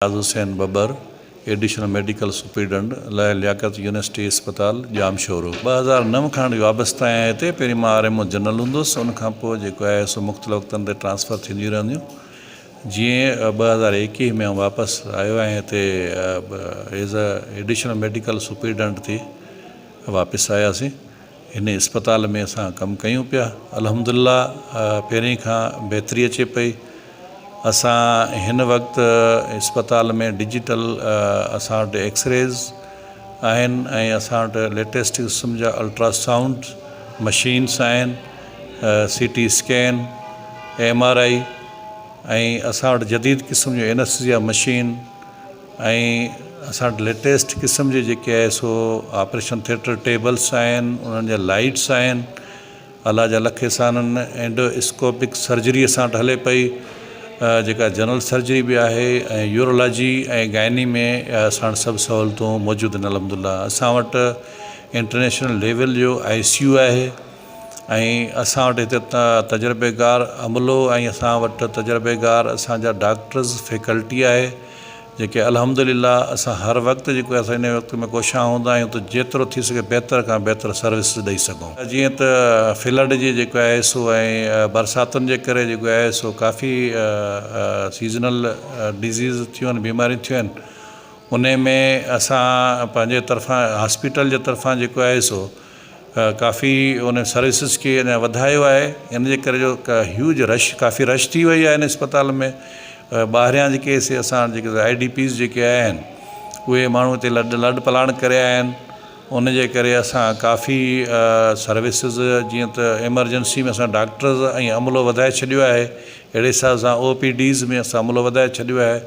रियाज़ Hussain Babar additional medical superintendent Liaquat university अस्पताल जामशोरो 2009 खां वाबस्ता आहियां हिते। पहिरीं मां आरएमओ जनरल हूंदुसि, उन खां पोइ जेको आहे सो मुख़्तलिफ़ वक़्तनि ते ट्रांसफ़र थींदियूं रहंदियूं। जीअं 2021 में वापसि आयो आहियां हिते as a additional medical superintendent थी वापसि आयासीं। हिन अस्पताल में असां कमु कयूं पिया। अल्हम्दुलिल्लाह पहिरीं खां बहितरी अचे पई। असां हिन वक़्तु अस्पताल में डिजिटल असां वटि एक्सरेज़ आहिनि ऐं असां वटि लेटेस्ट क़िस्म जा अल्ट्रासाउंड मशीन्स आहिनि, CT स्कैन, MRI ऐं असां वटि जदीद क़िस्म जो एनेस्थीसिया मशीन ऐं असां वटि लेटेस्ट क़िस्म जी जेके आहे सो ऑपरेशन थिएटर टेबल्स आहिनि, उन्हनि जा लाइट्स आहिनि। अलाह जा लख एहसाननि। एंडोस्कोपिक सर्जरी असां वटि हले पई, जेका जनरल सर्जरी भी आहे, ऐं यूरोलॉजी ऐं गाइनी में असां वटि सभु सहूलियतूं मौजूदु आहिनि अल्हम्दुलिल्लाह। असां वटि इंटरनेशनल लेवल जो ICU आहे ऐं असां वटि हिते तजुर्बेकार अमलो ऐं असां वटि तजुर्बेकार असांजा डॉक्टर्स फैकल्टी आहे, जेके अल्हम्दुलिल्लाह असां हर वक़्तु जेको आहे हिन वक़्त में कोशिशि हूंदा आहियूं त जेतिरो थी सघे बहितर खां बहितर सर्विस ॾेई सघूं। जीअं त फ्लड जी जेको आहे सो ऐं बरसातुनि जे करे जेको आहे सो काफ़ी सीज़नल डिज़ीज़ थियूं आहिनि, बीमारियूं थियूं आहिनि। उन में असां पंहिंजे तरफ़ां हॉस्पिटल जे तरफ़ां जेको आहे सो काफ़ी उन सर्विसिस खे अञा वधायो आहे। इन जे करे जो ह्यूज काफ़ी रश थी वई आहे इन अस्पताल में। ॿाहिरियां जेके असां जेके IDPs जेके आहिनि उहे माण्हू हिते लॾ पलाण करे आया आहिनि। उन जे करे असां काफ़ी सर्विसिस जीअं त एमरजेंसी में असां डॉक्टर्स ऐं अमलो वधाए छॾियो आहे। अहिड़े हिसाब सां OPDs में असां अमलो वधाए छॾियो आहे।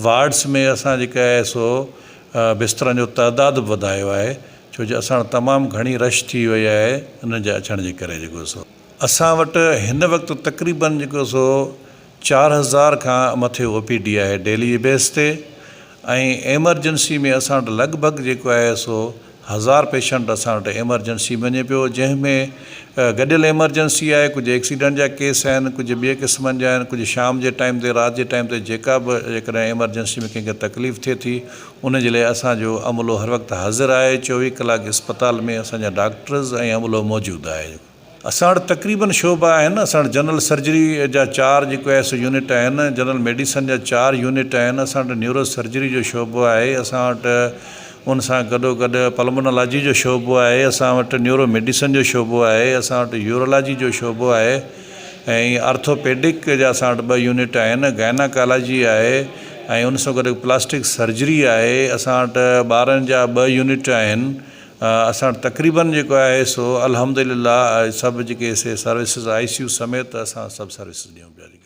वार्ड्स में असां जेका आहे सो बिस्तरनि जो तइदाद बि वधायो आहे, छो जो असां वटि तमामु घणी रश थी वई आहे उन जे अचण जे करे। जेको सो असां वटि हिन वक़्तु तक़रीबन जेको सो 4000 खां मथे OPD आहे डेली बेस ते, ऐं एमरजेंसी में असां वटि लॻभॻि जेको आहे सो 1000 पेशेंट असां वटि एमरजेंसी वञे पियो, जंहिंमें गॾियल एमरजेंसी आहे, कुझु एक्सीडेंट जा केस आहिनि, कुझु ॿिए क़िस्मनि जा आहिनि, कुझु शाम जे टाइम ते, राति जे टाइम ते जेका बि जेकॾहिं एमरजेंसी में कंहिंखे तकलीफ़ थिए थी उन जे लाइ असांजो अमलो हर वक़्तु हाज़िर आहे। 24 कलाक अस्पताल में असांजा डॉक्टर्स ऐं अमलो मौजूदु आहे। असां वटि तक़रीबन शोबा आहिनि। असां वटि जनरल सर्जरी जा 4 जेको आहे सो यूनिट आहिनि, जनरल मेडिसन जा 4 यूनिट आहिनि। असां वटि न्यूरो सर्जरी जो शोबो आहे। असां वटि उन सां गॾोगॾु पल्मोनोलॉजी जो शोबो आहे। असां वटि न्यूरो मेडिसन जो शोबो आहे। असां वटि यूरोलॉजी जो शोबो आहे ऐं आर्थोपेडिक जा असां वटि 2 यूनिट आहिनि। गायनाकोलॉजी आहे ऐं उन सां गॾु प्लास्टिक सर्जरी आहे। असां वटि ॿारनि जा 2 यूनिट आहिनि। असां वटि तक़रीबन जेको आहे सो अल्हम्दुलिल्लाह सभु जेके सर्विसिस ICU समेत असां सभु सर्विसिस ॾियूं पिया।